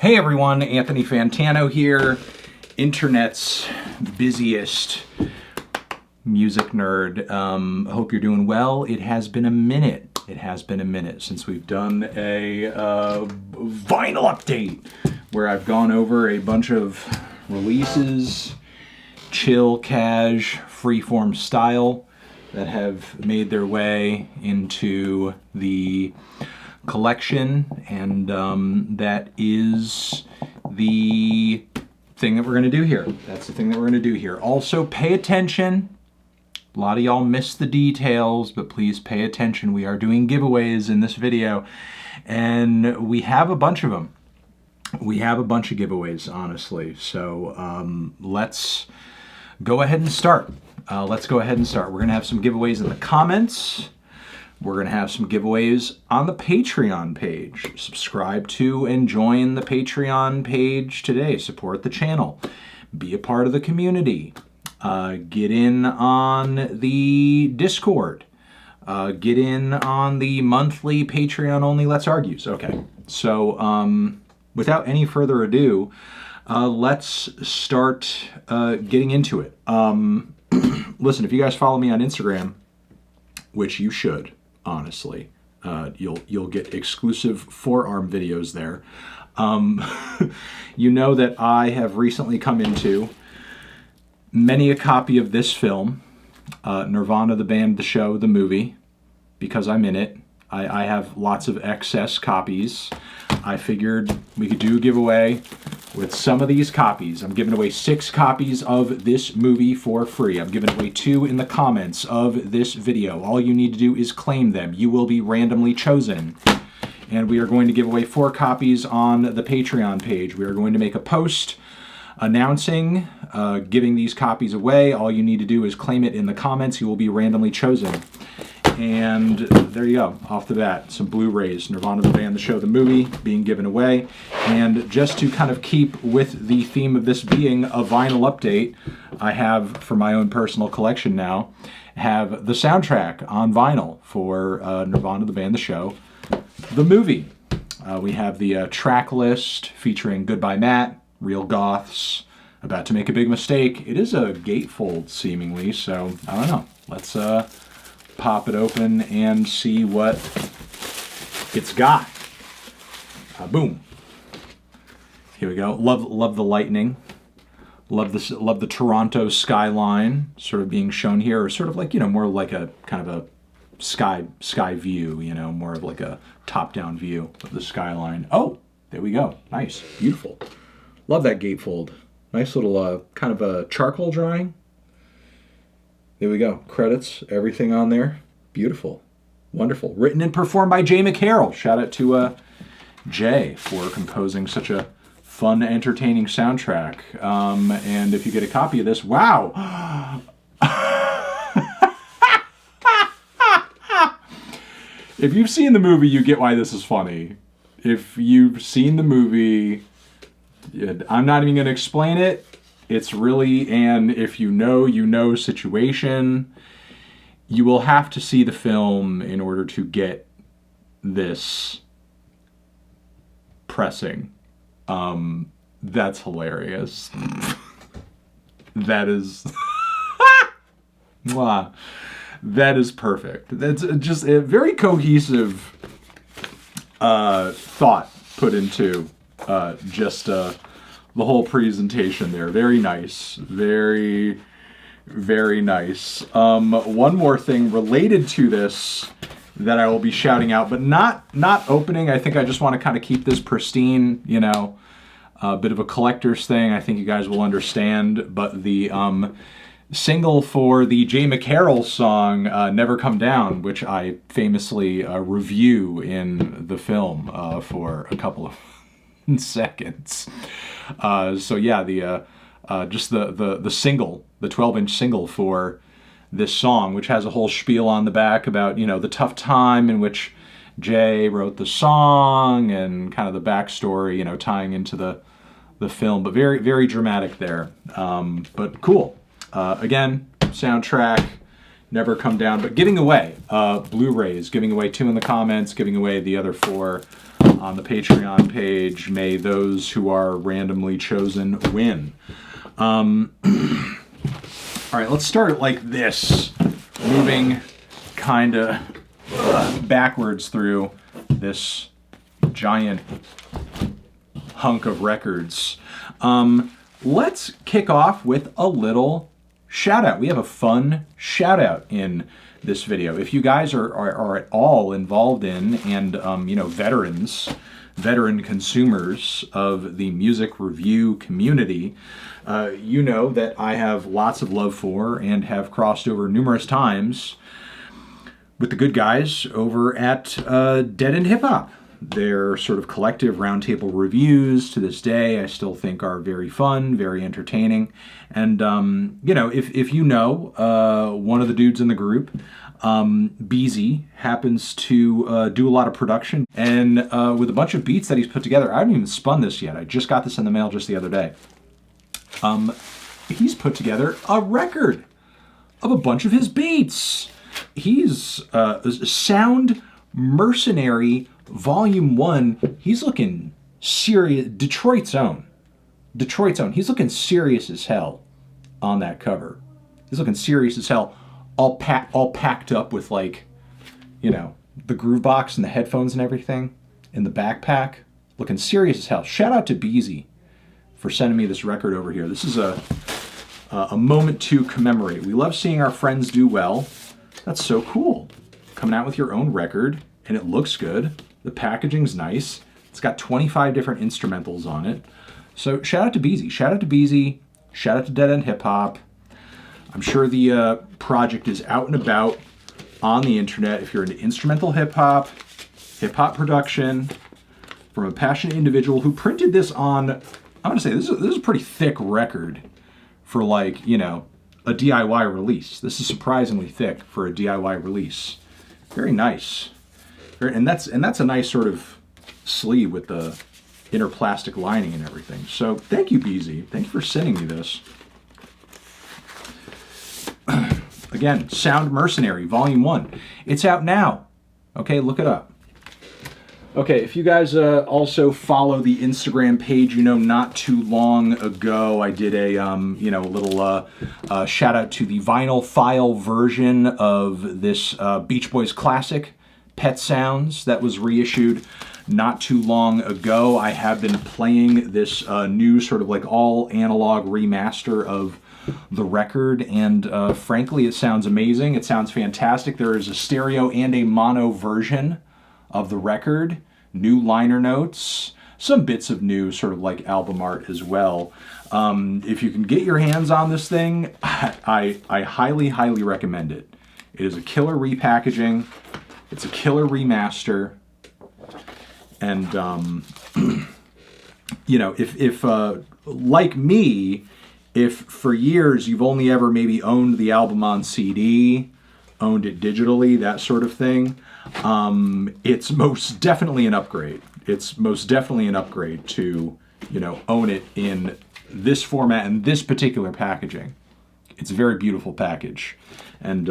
Hey everyone, Anthony Fantano here, internet's busiest music nerd. Hope you're doing well. It has been a minute. It has been a minute since we've done a vinyl update where I've gone over a bunch of releases, chill, cash, freeform style that have made their way into the collection, and that is the thing that we're going to do here. That's the thing that we're going to do here. Also, pay attention. A lot of y'all missed the details, but please pay attention. We are doing giveaways in this video, and we have a bunch of them. We have a bunch of giveaways, honestly. So let's go ahead and start. We're going to have some giveaways in the comments. We're going to have some giveaways on the Patreon page. Subscribe to and join the Patreon page today. Support the channel. Be a part of the community. Get in on the Discord. Get in on the monthly Patreon only Let's Argues. Okay, so without any further ado, let's start getting into it. Listen, if you guys follow me on Instagram, which you should, honestly, you'll get exclusive forearm videos there. You know that I have recently come into many a copy of this film, Nirvana, the band, the show, the movie, because I'm in it. I have lots of excess copies. I figured we could do a giveaway with some of these copies. I'm giving away 6 copies of this movie for free. I'm giving away 2 in the comments of this video. All you need to do is claim them. You will be randomly chosen. And we are going to give away 4 copies on the Patreon page. We are going to make a post announcing, giving these copies away. All you need to do is claim it in the comments. You will be randomly chosen. And there you go, off the bat, some Blu-rays, Nirvana, the band, the show, the movie, being given away. And just to kind of keep with the theme of this being a vinyl update, I have, for my own personal collection now, have the soundtrack on vinyl for Nirvana, the band, the show, the movie. We have the track list featuring Goodbye Matt, Real Goths, About to Make a Big Mistake. It is a gatefold, seemingly, so I don't know. Let's pop it open and see what it's got. Boom. Here we go. Love the lightning. Love this. Love the Toronto skyline sort of being shown here, or sort of like, you know, more like a kind of a sky view. You know, more of like a top-down view of the skyline. Oh, there we go. Nice, beautiful. Love that gatefold. Nice little kind of a charcoal drawing. There we go. Credits, everything on there. Beautiful. Wonderful. Written and performed by Jay McCarrol. Shout out to Jay for composing such a fun, entertaining soundtrack. And if you get a copy of this, wow! If you've seen the movie, you get why this is funny. If you've seen the movie, I'm not even going to explain it. It's really an if you know situation. You will have to see the film in order to get this pressing. That's hilarious. That is... Wow. That is perfect. That's just a very cohesive thought put into just... the whole presentation there. Very nice. Very, very nice. One more thing related to this that I will be shouting out, but not opening. I think I just want to kind of keep this pristine, you know, a bit of a collector's thing. I think you guys will understand. But the single for the Jay McCarrol song, Never Come Down, which I famously review in the film for a couple of seconds. So yeah, the just the single, the 12-inch single for this song, which has a whole spiel on the back about, you know, the tough time in which Jay wrote the song and kind of the backstory, you know, tying into the film, but very, very dramatic there. But cool. Again, soundtrack, Never Come Down, but giving away Blu-rays, giving away 2 in the comments, giving away the other 4 on the Patreon page. May those who are randomly chosen win. All right, let's start it like this, moving kind of backwards through this giant hunk of records. Let's kick off with a little shout out. We have a fun shout out in this video. If you guys are at all involved in and veteran consumers of the music review community, you know that I have lots of love for and have crossed over numerous times with the good guys over at Dead End Hip Hop. Their sort of collective roundtable reviews to this day I still think are very fun, very entertaining. And, if you know one of the dudes in the group, Beezy, happens to do a lot of production. And with a bunch of beats that he's put together, I haven't even spun this yet. I just got this in the mail just the other day. He's put together a record of a bunch of his beats. He's Sound Mercenary Volume 1, he's looking serious. Detroit's own. He's looking serious as hell on that cover. He's looking serious as hell, all packed up with, like, the groove box and the headphones and everything in the backpack. Looking serious as hell. Shout out to Beezy for sending me this record over here. This is a moment to commemorate. We love seeing our friends do well. That's so cool. Coming out with your own record, and it looks good. The packaging's nice. It's got 25 different instrumentals on it. So shout out to Beezy. Shout out to Beezy. Shout out to Dead End Hip Hop. I'm sure the project is out and about on the internet. If you're into instrumental hip hop production, from a passionate individual who printed this on, I'm going to say this is a pretty thick record for, like, a DIY release. This is surprisingly thick for a DIY release. Very nice. And that's a nice sort of sleeve with the inner plastic lining and everything. So thank you, Beezy. Thank you for sending me this. Again, Sound Mercenary, Volume 1. It's out now. Okay, look it up. Okay, if you guys also follow the Instagram page, not too long ago I did a little shout out to the vinyl file version of this Beach Boys classic, Pet Sounds, that was reissued not too long ago. I have been playing this new sort of like all analog remaster of the record, and frankly it sounds amazing. It sounds fantastic. There is a stereo and a mono version of the record, new liner notes, some bits of new sort of like album art as well. If you can get your hands on this thing, I highly recommend it. It is a killer repackaging. It's a killer remaster. And, if like me, if for years you've only ever maybe owned the album on CD, owned it digitally, that sort of thing, it's most definitely an upgrade. It's most definitely an upgrade to, own it in this format and this particular packaging. It's a very beautiful package. And,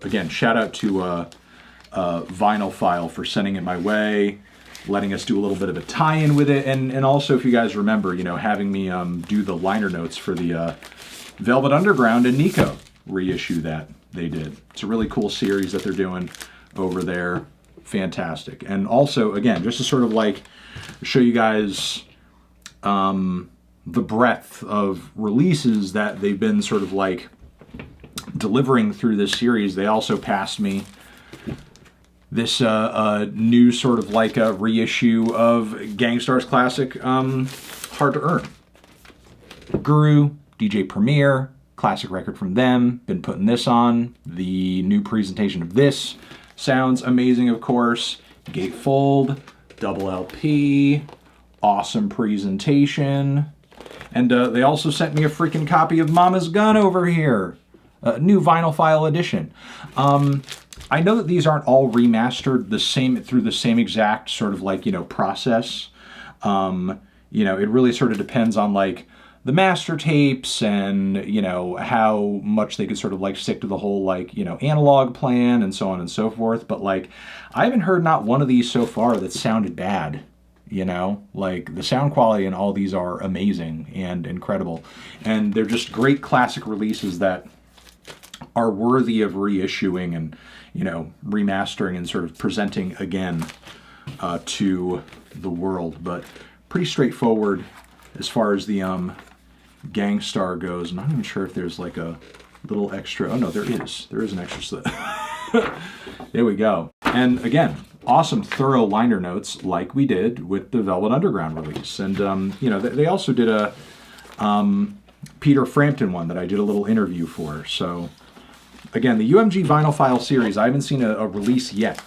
again, shout out to Vinyl File for sending it my way, letting us do a little bit of a tie-in with it, and also, if you guys remember, having me do the liner notes for the Velvet Underground and Nico reissue that they did. It's a really cool series that they're doing over there. Fantastic. And also, again, just to sort of like show you guys the breadth of releases that they've been sort of like delivering through this series, they also passed me this new sort of like a reissue of Gangstar's classic, Hard to Earn. Guru, DJ Premier, classic record from them. Been putting this on. The new presentation of this sounds amazing, of course. Gatefold, double LP, awesome presentation. And they also sent me a freaking copy of Mama's Gun over here. New vinyl file edition. I know that these aren't all remastered through the same exact sort of like, process. you know, it really sort of depends on like the master tapes and, you know, how much they could sort of like stick to the whole like, you know, analog plan and so on and so forth. But like, I haven't heard not one of these so far that sounded bad. You know, like the sound quality in all these are amazing and incredible. And they're just great classic releases that are worthy of reissuing and, you know, remastering and sort of presenting again to the world. But pretty straightforward as far as the Gang Starr goes. I'm not even sure if there's like a little extra. Oh no, there is. There is an extra slip. There we go. And again, awesome, thorough liner notes like we did with the Velvet Underground release. And, you know, they also did a Peter Frampton one that I did a little interview for. So, again, the UMG Vinyl File series, I haven't seen a release yet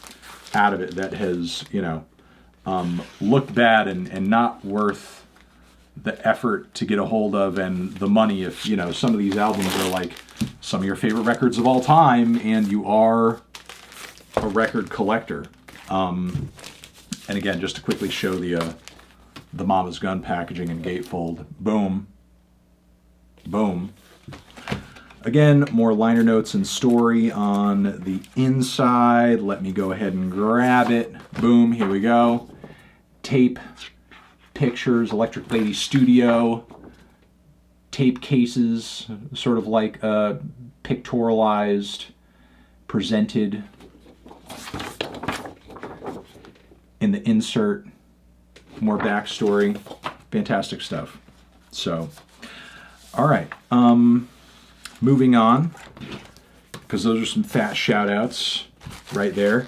out of it that has, you know, looked bad and not worth the effort to get a hold of and the money if, you know, some of these albums are like some of your favorite records of all time and you are a record collector. And again, just to quickly show the Mama's Gun packaging and gatefold. Boom. Boom. Again, more liner notes and story on the inside. Let me go ahead and grab it. Boom, here we go. Tape, pictures, Electric Lady Studio, tape cases, sort of like pictorialized, presented in the insert, more backstory, fantastic stuff. So, all right, moving on, because those are some fat shout outs right there.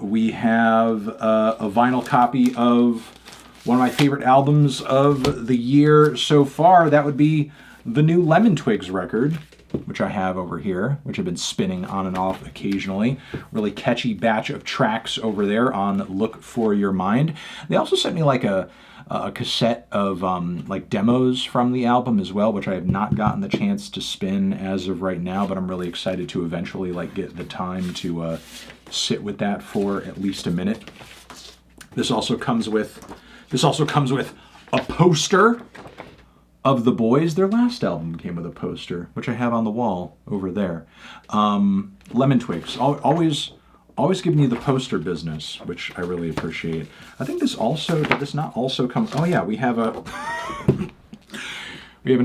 We have a vinyl copy of one of my favorite albums of the year so far. That would be the new Lemon Twigs record, which I have over here, which I've been spinning on and off occasionally. Really catchy batch of tracks over there on Look For Your Mind. They also sent me like a cassette of like demos from the album as well, which I have not gotten the chance to spin as of right now, but I'm really excited to eventually like get the time to sit with that for at least a minute. This also comes with a poster of the Boys. Their last album came with a poster, which I have on the wall over there. Lemon Twigs, always giving you the poster business, which I really appreciate. I think this also, did this not also come, oh yeah, we have an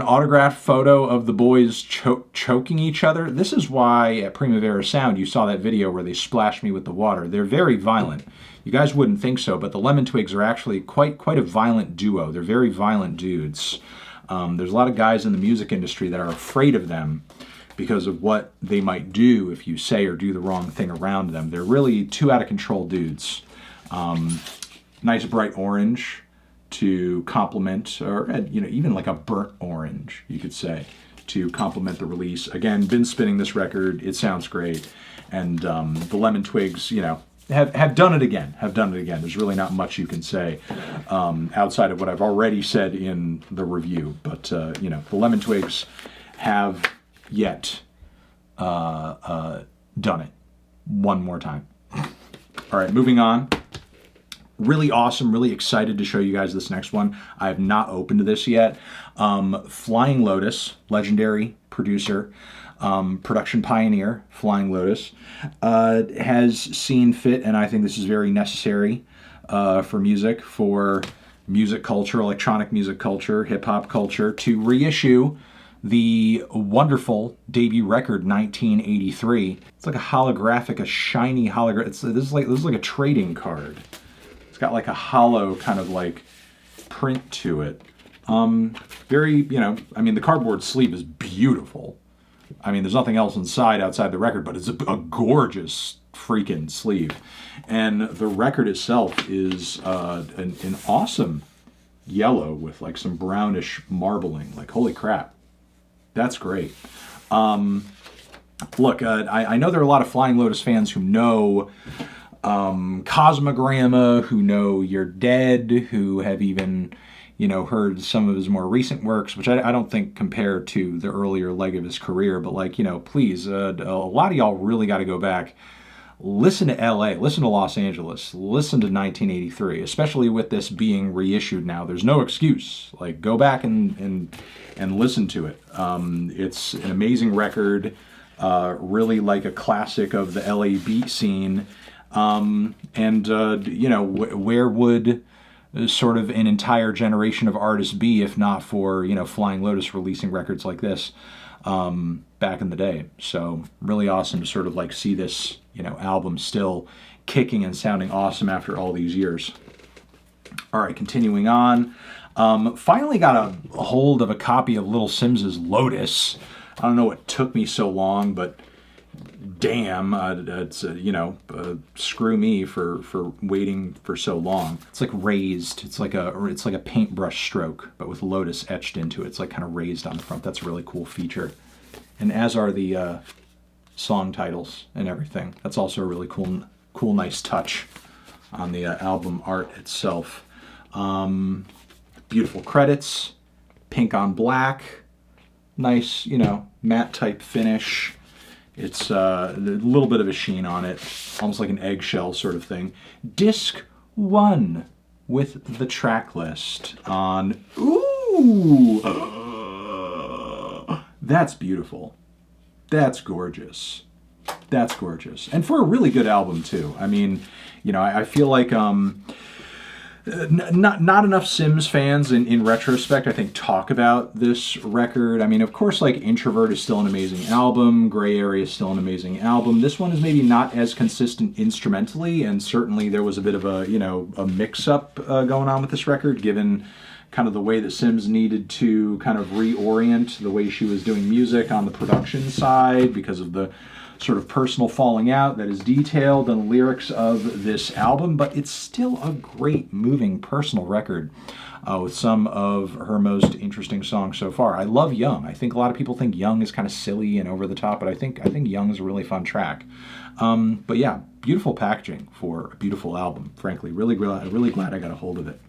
autographed photo of the Boys choking each other. This is why at Primavera Sound you saw that video where they splashed me with the water. They're very violent. You guys wouldn't think so, but the Lemon Twigs are actually quite a violent duo. They're very violent dudes. There's a lot of guys in the music industry that are afraid of them because of what they might do if you say or do the wrong thing around them. They're really two out-of-control dudes. Nice bright orange to complement, or you know, even like a burnt orange, you could say, to complement the release. Again, been spinning this record. It sounds great. And the Lemon Twigs, you know, have done it again. There's really not much you can say outside of what I've already said in the review. But, you know, the Lemon Twigs have yet done it one more time. All right, moving on. Really awesome, really excited to show you guys this next one. I have not opened this yet. Flying Lotus, legendary producer, production pioneer, Flying Lotus, has seen fit, and I think this is very necessary for music culture, electronic music culture, hip-hop culture, to reissue the wonderful debut record 1983. It's like a holographic, a shiny hologram. This is like a trading card. It's got like a hollow kind of like print to it. Very, you know, I mean, the cardboard sleeve is beautiful. I mean, there's nothing else inside outside the record, but it's a gorgeous freaking sleeve. And the record itself is an awesome yellow with like some brownish marbling. Like, holy crap. That's great. Look, I know there are a lot of Flying Lotus fans who know Cosmogramma, who know You're Dead, who have even, you know, heard some of his more recent works, which I don't think compare to the earlier leg of his career, but like, you know, please, a lot of y'all really got to go back, listen to LA, listen to Los Angeles, listen to 1983, especially with this being reissued now. There's no excuse. Like, go back and listen to it. It's an amazing record, really like a classic of the LA beat scene. You know, where would sort of an entire generation of artists be if not for, you know, Flying Lotus releasing records like this back in the day. So really awesome to sort of like see this, you know, album still kicking and sounding awesome after all these years. All right, continuing on. Finally got a hold of a copy of Little Simz's Lotus. I don't know what took me so long, but damn, it's you know, screw me for waiting for so long. It's like raised. It's like a paintbrush stroke, but with Lotus etched into it. It's like kind of raised on the front. That's a really cool feature. And as are the song titles and everything. That's also a really cool, nice touch on the album art itself. Beautiful credits, pink on black, nice, you know, matte type finish. It's a little bit of a sheen on it, almost like an eggshell sort of thing. Disc 1 with the track list on. Ooh! That's beautiful. That's gorgeous. That's gorgeous. And for a really good album, too. I mean, you know, I feel like not enough Simz fans in retrospect, I think, talk about this record. I mean, of course, like Introvert is still an amazing album. Gray Area is still an amazing album. This one is maybe not as consistent instrumentally, and certainly there was a bit of a, you know, a mix-up going on with this record, given kind of the way that Simz needed to kind of reorient the way she was doing music on the production side because of the sort of personal falling out that is detailed in the lyrics of this album, but it's still a great, moving, personal record with some of her most interesting songs so far. I love Young. I think a lot of people think Young is kind of silly and over the top, but I think Young is a really fun track. But yeah, beautiful packaging for a beautiful album, frankly. Really glad I got a hold of it.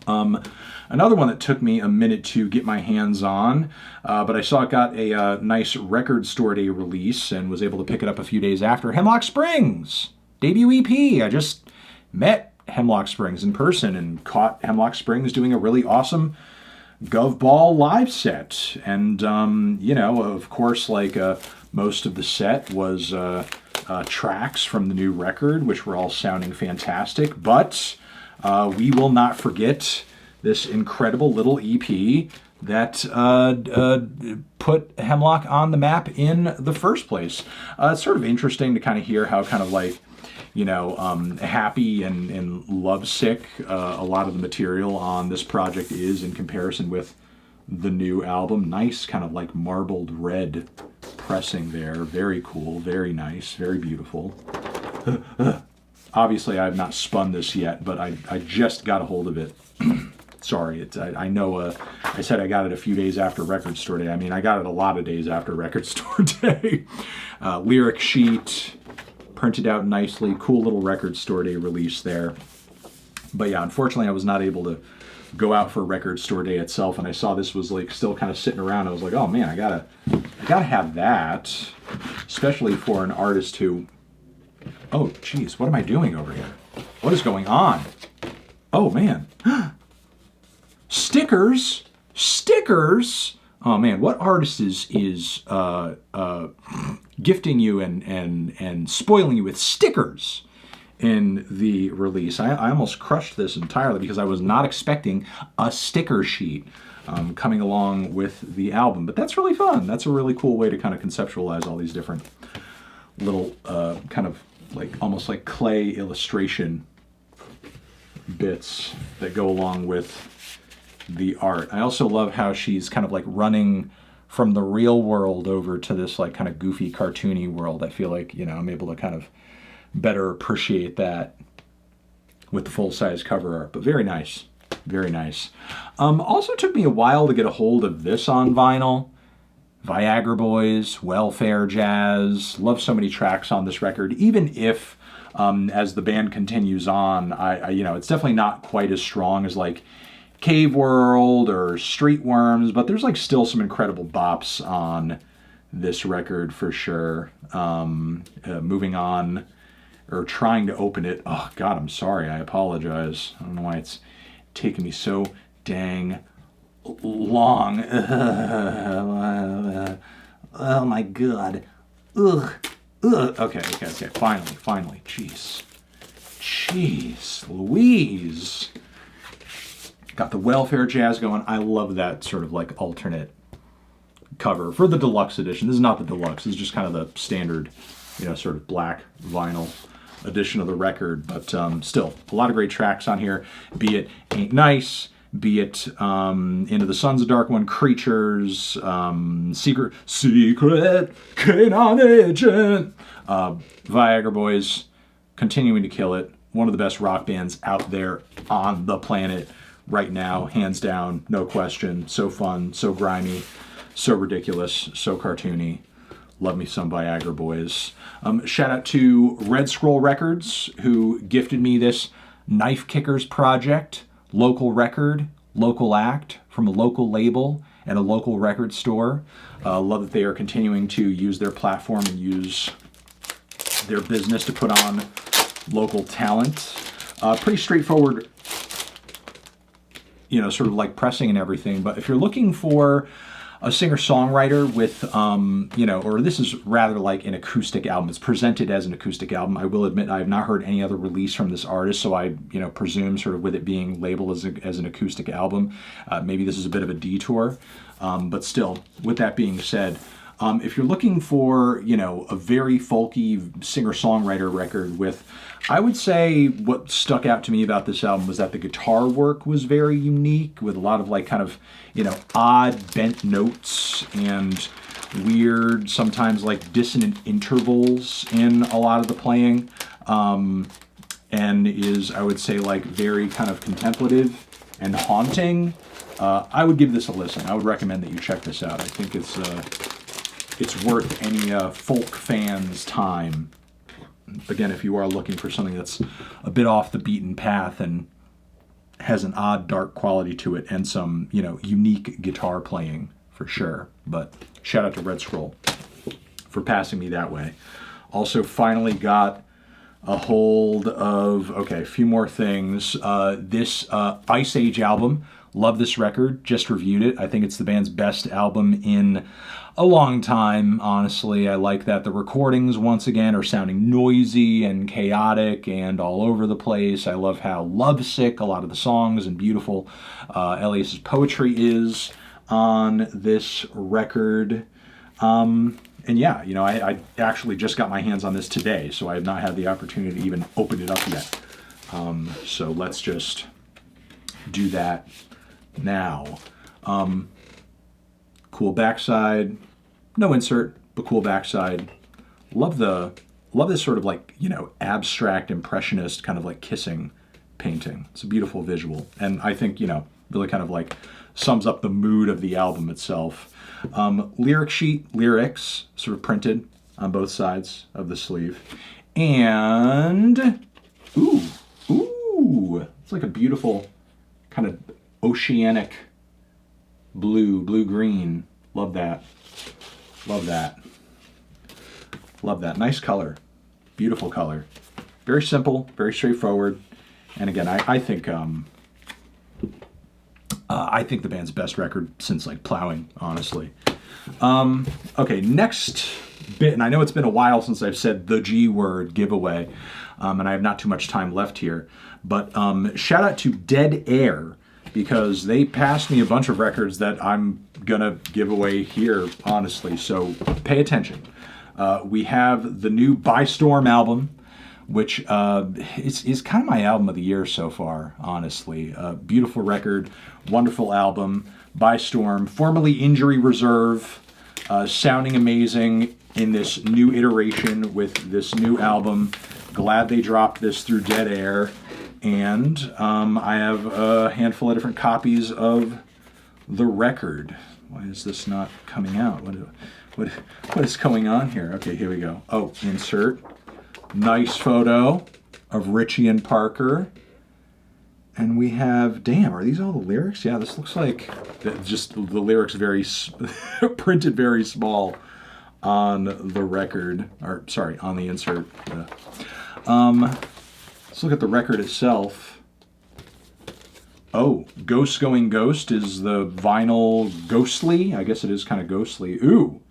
Another one that took me a minute to get my hands on, but I saw it got a nice record store day release and was able to pick it up a few days after. Hemlock Springs, debut EP. I just met Hemlock Springs in person and caught Hemlock Springs doing a really awesome Gov Ball live set. And, you know, of course, like most of the set was tracks from the new record, which were all sounding fantastic. But we will not forget this incredible little EP that put Hemlock on the map in the first place. It's sort of interesting to kind of hear how kind of like, you know, happy and lovesick a lot of the material on this project is in comparison with the new album. Nice kind of like marbled red pressing there. Very cool, very nice, very beautiful. Obviously, I have not spun this yet, but I just got a hold of it. Sorry, I know I said I got it a few days after Record Store Day. I mean, I got it a lot of days after Record Store Day. Lyric sheet, printed out nicely. Cool little Record Store Day release there. But yeah, unfortunately, I was not able to go out for Record Store Day itself, and I saw this was like still kind of sitting around. I was like, oh man, I gotta have that, especially for an artist who... Oh, geez, what am I doing over here? What is going on? Oh, man. Stickers? Stickers? Oh, man, what artist is gifting you and spoiling you with stickers in the release? I almost crushed this entirely because I was not expecting a sticker sheet coming along with the album. But that's really fun. That's a really cool way to kind of conceptualize all these different little kind of like almost like clay illustration bits that go along with the art. I also love how she's kind of like running from the real world over to this like kind of goofy cartoony world. I feel like, you know, I'm able to kind of better appreciate that with the full-size cover art, but very nice. Very nice. Also took me a while to get a hold of this on vinyl. Viagra Boys, Welfare Jazz, love so many tracks on this record, even if as the band continues on, I you know, it's definitely not quite as strong as like Cave World or Street Worms, but there's like still some incredible bops on this record for sure. Moving on, or trying to open it. Oh God, I'm sorry. I apologize. I don't know why it's taking me so dang long. Oh my God. Ugh. Ugh. Okay. Finally. Jeez, Louise. Got the welfare jazz going. I love that sort of like alternate cover for the deluxe edition. This is not the deluxe. This is just kind of the standard, sort of black vinyl edition of the record. But still, a lot of great tracks on here. Be it Ain't Nice, be it Into the Sun's a Dark One, Creatures, Secret K9 Agent, Viagra Boys, continuing to kill it. One of the best rock bands out there on the planet right now, hands down, no question. So fun, so grimy, so ridiculous, so cartoony. Love me some Viagra Boys. Shout out to Red Scroll Records, who gifted me this Knife Kickers project. Local record, local act, from a local label and a local record store. Love that they are continuing to use their platform and use their business to put on local talent. Pretty straightforward, sort of like pressing and everything. But if you're looking for a singer-songwriter with, or this is rather like an acoustic album. It's presented as an acoustic album. I will admit I have not heard any other release from this artist, so I, presume sort of with it being labeled as an acoustic album, maybe this is a bit of a detour. But still, with that being said, if you're looking for, a very folky singer-songwriter record with, I would say what stuck out to me about this album was that the guitar work was very unique, with a lot of like kind of, odd bent notes and weird, sometimes like dissonant intervals in a lot of the playing. And is, I would say, like very kind of contemplative and haunting. I would give this a listen. I would recommend that you check this out. I think it's worth any folk fan's time. Again, if you are looking for something that's a bit off the beaten path and has an odd dark quality to it and some, unique guitar playing for sure. But shout out to Red Scroll for passing me that way. Also finally got a hold of, a few more things. This Iceage album. Love this record. Just reviewed it. I think it's the band's best album in a long time, honestly. I like that the recordings, once again, are sounding noisy and chaotic and all over the place. I love how lovesick a lot of the songs and beautiful Elias's poetry is on this record. And yeah, I actually just got my hands on this today, so I have not had the opportunity to even open it up yet. So let's just do that now. Cool backside, no insert, but cool backside. Love this sort of like, abstract impressionist kind of like kissing painting. It's a beautiful visual, and I think, really kind of like sums up the mood of the album itself. Lyrics sort of printed on both sides of the sleeve. And it's like a beautiful kind of oceanic blue-green. Love that. Nice color. Beautiful color. Very simple, very straightforward. And again, I think the band's best record since like Plowing, honestly. Okay, next bit, and I know it's been a while since I've said the G word, giveaway, and I have not too much time left here, but shout out to Dead Air, because they passed me a bunch of records that I'm gonna give away here, honestly, so pay attention. We have the new By Storm album, which is kind of my album of the year so far, honestly. Beautiful record, wonderful album. By Storm, formerly Injury Reserve, sounding amazing in this new iteration with this new album. Glad they dropped this through Dead Air. And I have a handful of different copies of the record. Why is this not coming out? What is going on here? Okay, here we go. Oh, insert. Nice photo of Richie and Parker. And we have, damn, are these all the lyrics? Yeah, this looks like just the lyrics very printed very small on the record, or sorry, on the insert. Let's look at the record itself. Oh, Ghost Going Ghost is the vinyl ghostly. I guess it is kind of ghostly. Ooh,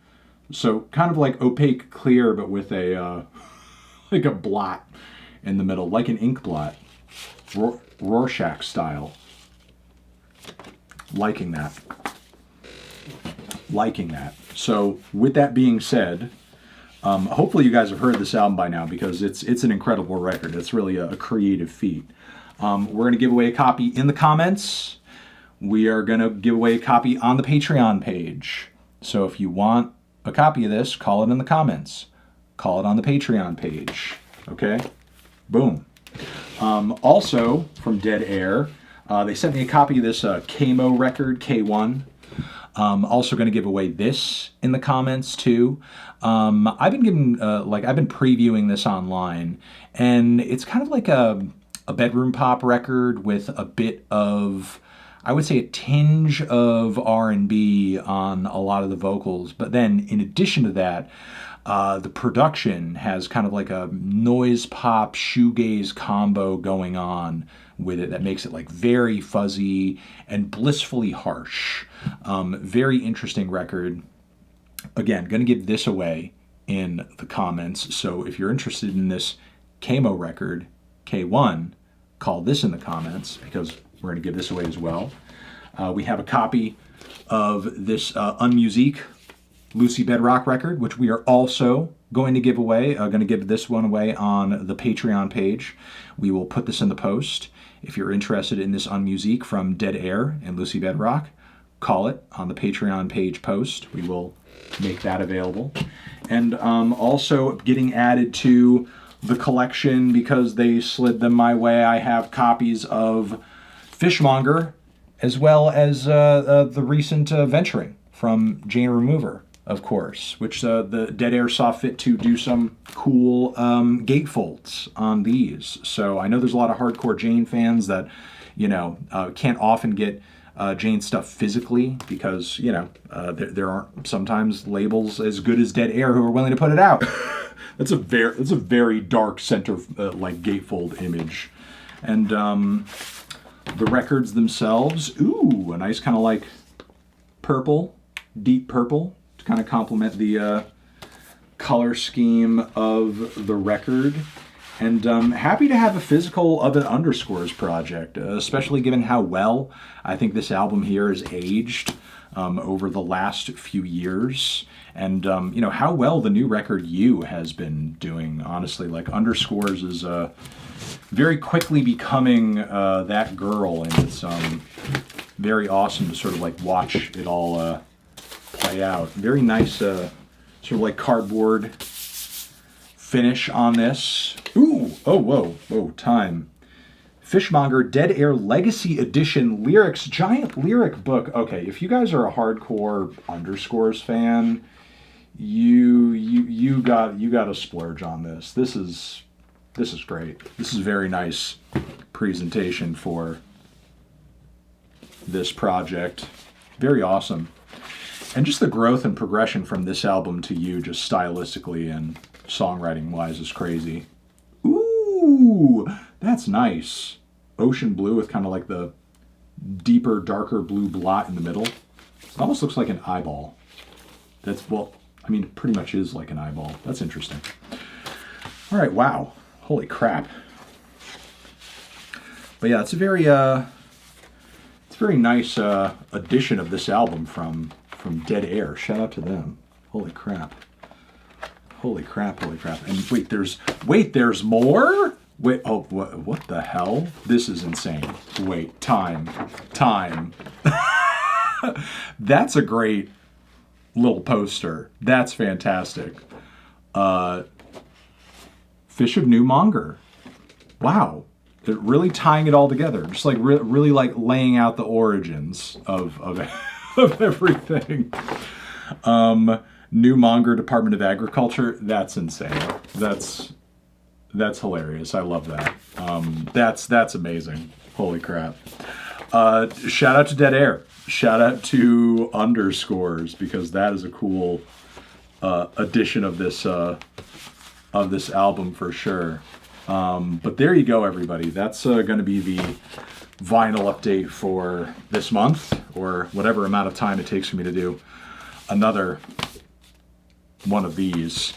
so kind of like opaque clear, but with a like a blot in the middle, like an ink blot, Rorschach style. Liking that. Liking that. So with that being said, hopefully you guys have heard this album by now because it's an incredible record. It's really a creative feat. We're going to give away a copy in the comments. We are going to give away a copy on the Patreon page. So if you want a copy of this, call it in the comments. Call it on the Patreon page. Okay? Boom. Also, from Dead Air, they sent me a copy of this kmoe record, K1. Also going to give away this in the comments too. I've been giving, I've been previewing this online, and it's kind of like a bedroom pop record with a bit of, I would say, a tinge of R&B on a lot of the vocals. But then in addition to that, the production has kind of like a noise pop shoegaze combo going on with it that makes it like very fuzzy and blissfully harsh. Very interesting record. Again, going to give this away in the comments. So if you're interested in this kmoe record, K1, call this in the comments because we're going to give this away as well. We have a copy of this Unmusique Lucy Bedroque record, which we are also going to give away. Going to give this one away on the Patreon page. We will put this in the post. If you're interested in this Unmusique from Dead Air and Lucy Bedroque, call it on the Patreon page post. We will make that available. And also getting added to the collection because they slid them my way, I have copies of Fishmonger as well as the recent Venturing from Jane Remover, of course, which the Dead Air saw fit to do some cool gatefolds on these. So I know there's a lot of hardcore Jane fans that, you know, can't often get Jane stuff physically because, you know, there aren't sometimes labels as good as Dead Air who are willing to put it out. That's a very dark center like gatefold image. And the records themselves, ooh, a nice kind of like purple, deep purple, to kind of complement the color scheme of the record. And happy to have a physical of an Underscores project, especially given how well I think this album here has aged over the last few years. And, you know, how well the new record You has been doing, honestly. Like, Underscores is very quickly becoming that girl, and it's very awesome to sort of, like, watch it all play out. Very nice, sort of like cardboard finish on this. Ooh, oh, whoa, time. Fishmonger Dead Air Legacy Edition Lyrics, giant lyric book. Okay, if you guys are a hardcore Underscores fan, you got to splurge on this. This is great. This is a very nice presentation for this project. Very awesome. And just the growth and progression from this album to You, just stylistically and songwriting-wise, is crazy. Ooh, that's nice. Ocean blue with kind of like the deeper, darker blue blot in the middle. It almost looks like an eyeball. That's, well, I mean, it pretty much is like an eyeball. That's interesting. All right, wow. Holy crap. But yeah, it's a very nice edition of this album from Dead Air. Shout out to them. Holy crap. Holy crap, holy crap. And wait, there's more? Wait, oh, what the hell? This is insane. Wait, time. That's a great little poster. That's fantastic. Fish of New Monger. Wow. They're really tying it all together. Just like really like laying out the origins of of everything. New Monger Department of Agriculture. That's insane. That's hilarious. I love that. That's amazing. Holy crap. Shout out to Dead Air. Shout out to Underscores, because that is a cool edition of this album for sure. But there you go, everybody. That's going to be the vinyl update for this month, or whatever amount of time it takes for me to do another one of these.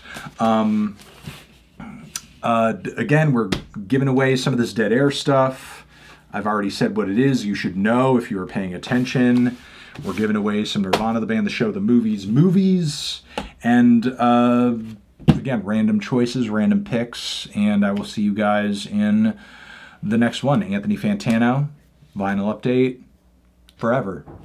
Again, we're giving away some of this dead air stuff. I've already said what it is. You should know if you were paying attention. We're giving away some Nirvana, the band, the show, the movies, and again, random choices, random picks, and I will see you guys in the next one. Anthony Fantano, vinyl update, forever.